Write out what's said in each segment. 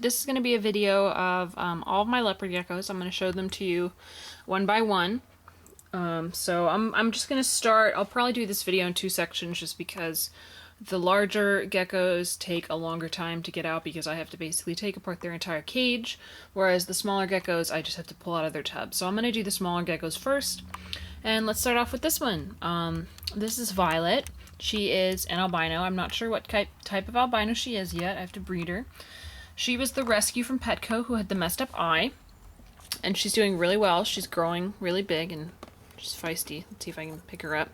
this is going to be a video of all of my leopard geckos. I'm going to show them to you one by one. So I'm just going to start. I'll probably do this video in two sections just because the larger geckos take a longer time to get out because I have to basically take apart their entire cage, whereas the smaller geckos I just have to pull out of their tub. So I'm going to do the smaller geckos first, and let's start off with this one. This is Violet. She is an albino. I'm not sure what type of albino she is yet. I have to breed her. She was the rescue from Petco who had the messed up eye, and she's doing really well. She's growing really big and she's feisty. Let's see if I can pick her up.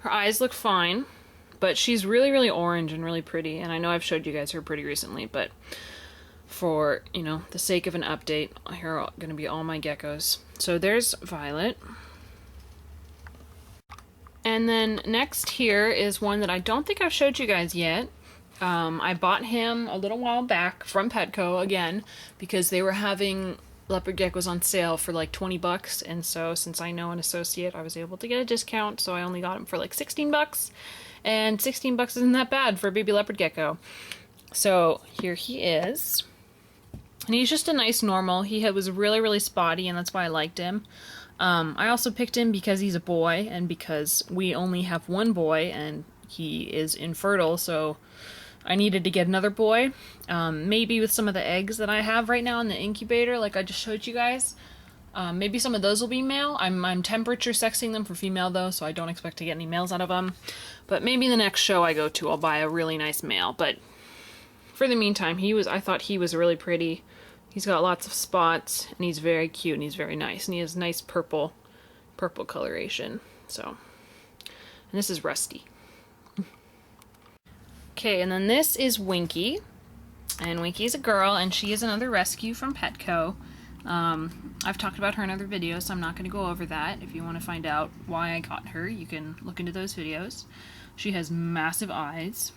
Her eyes look fine, but she's really, really orange and really pretty, and I know I've showed you guys her pretty recently, but for, you know, the sake of an update, here are going to be all my geckos. So there's Violet. And then next here is one that I don't think I've showed you guys yet. I bought him a little while back from Petco again because they were having leopard geckos on sale for like 20 bucks, and so since I know an associate, I was able to get a discount, so I only got him for like 16 bucks, and 16 bucks isn't that bad for a baby leopard gecko. So here he is, and he's just a nice normal. He was really, really spotty, and that's why I liked him. I also picked him because he's a boy, and because we only have one boy, and he is infertile, so I needed to get another boy. Maybe with some of the eggs that I have right now in the incubator, like I just showed you guys. Maybe some of those will be male. I'm temperature sexing them for female though, so I don't expect to get any males out of them. But maybe the next show I go to, I'll buy a really nice male. But for the meantime, I thought he was really pretty. He's got lots of spots, and he's very cute, and he's very nice. And he has nice purple coloration. So, and this is Rusty. Okay, and then this is Winky, and Winky is a girl, and she is another rescue from Petco. I've talked about her in other videos, so I'm not going to go over that. If you want to find out why I got her, you can look into those videos. She has massive eyes,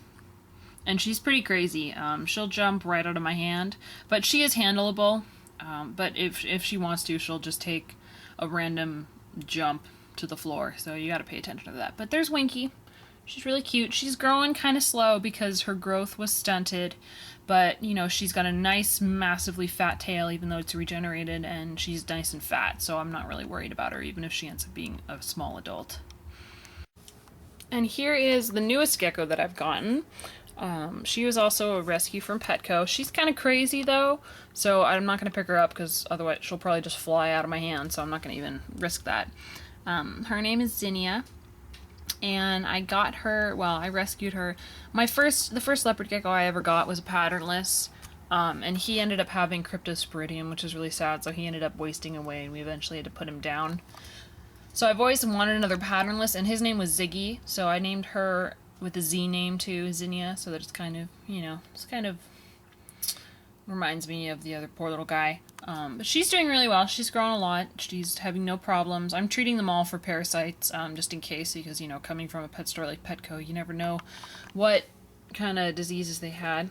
and she's pretty crazy. She'll jump right out of my hand, but she is handleable. But if she wants to, she'll just take a random jump to the floor, so you got to pay attention to that. But there's Winky. She's really cute. She's growing kind of slow because her growth was stunted, but, you know, she's got a nice, massively fat tail, even though it's regenerated, and she's nice and fat, so I'm not really worried about her, even if she ends up being a small adult. And here is the newest gecko that I've gotten. She was also a rescue from Petco. She's kind of crazy, though, so I'm not going to pick her up, because otherwise she'll probably just fly out of my hand, so I'm not going to even risk that. Her name is Zinnia. And I got her, well, I rescued her. The first leopard gecko I ever got was a patternless, and he ended up having cryptosporidium, which is really sad, so he ended up wasting away, and we eventually had to put him down. So I've always wanted another patternless, and his name was Ziggy, so I named her with a Z name too, Zinnia, so that it's kind of, you know, it's kind of reminds me of the other poor little guy. But she's doing really well. She's grown a lot. She's having no problems. I'm treating them all for parasites, just in case, because, you know, coming from a pet store like Petco, you never know what kind of diseases they had.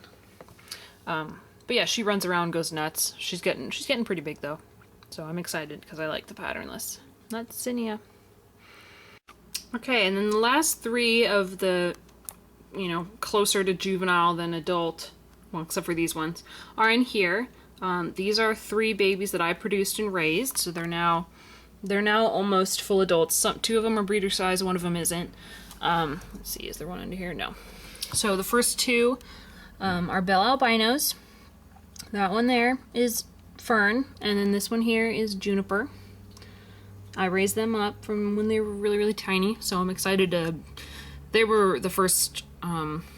But yeah, she runs around, goes nuts. She's getting pretty big though, so I'm excited because I like the patternless. That's Zinnia. Okay, and then the last three of the, you know, closer to juvenile than adult, well, except for these ones, are in here. These are 3 babies that I produced and raised, so they're now almost full adults. Two of them are breeder size, one of them isn't. Let's see, is there one under here? No. So the first 2 are Bell albinos. That one there is Fern, and then this one here is Juniper. I raised them up from when they were really, really tiny, so I'm excited to. They were the first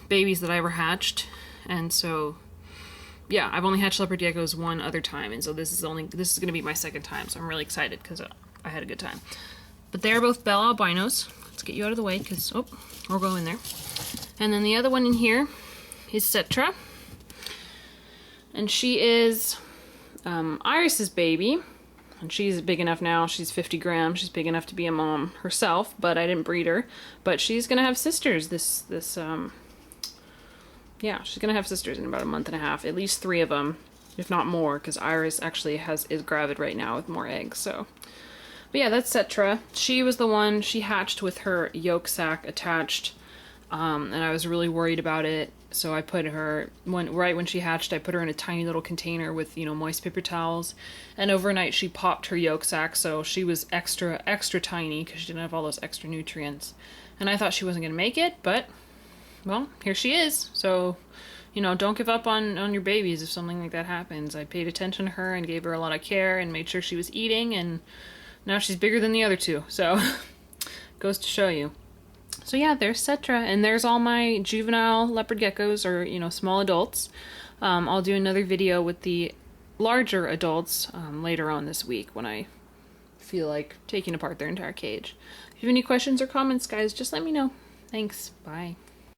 babies that I ever hatched. And so, yeah, I've only hatched leopard geckos one other time, and so this is going to be my second time, so I'm really excited because I had a good time. But they are both Bell albinos. Let's get you out of the way because, oh, we'll go in there. And then the other one in here is Cetra, and she is Iris's baby, and she's big enough now. She's 50 grams. She's big enough to be a mom herself, but I didn't breed her. But she's going to have sisters yeah, she's gonna have sisters in about a month and a half, at least 3 of them, if not more, because Iris actually is gravid right now with more eggs. So, but yeah, that's Cetra. She was the one, she hatched with her yolk sac attached, and I was really worried about it So I put her, right when she hatched, I put her in a tiny little container with, moist paper towels. And overnight she popped her yolk sac, so she was extra, extra tiny because she didn't have all those extra nutrients. And I thought she wasn't going to make it, but, well, here she is. So, don't give up on your babies if something like that happens. I paid attention to her and gave her a lot of care and made sure she was eating, and now she's bigger than the other two. So, goes to show you. So yeah, there's Cetra, and there's all my juvenile leopard geckos, or, small adults. I'll do another video with the larger adults later on this week when I feel like taking apart their entire cage. If you have any questions or comments, guys, just let me know. Thanks. Bye.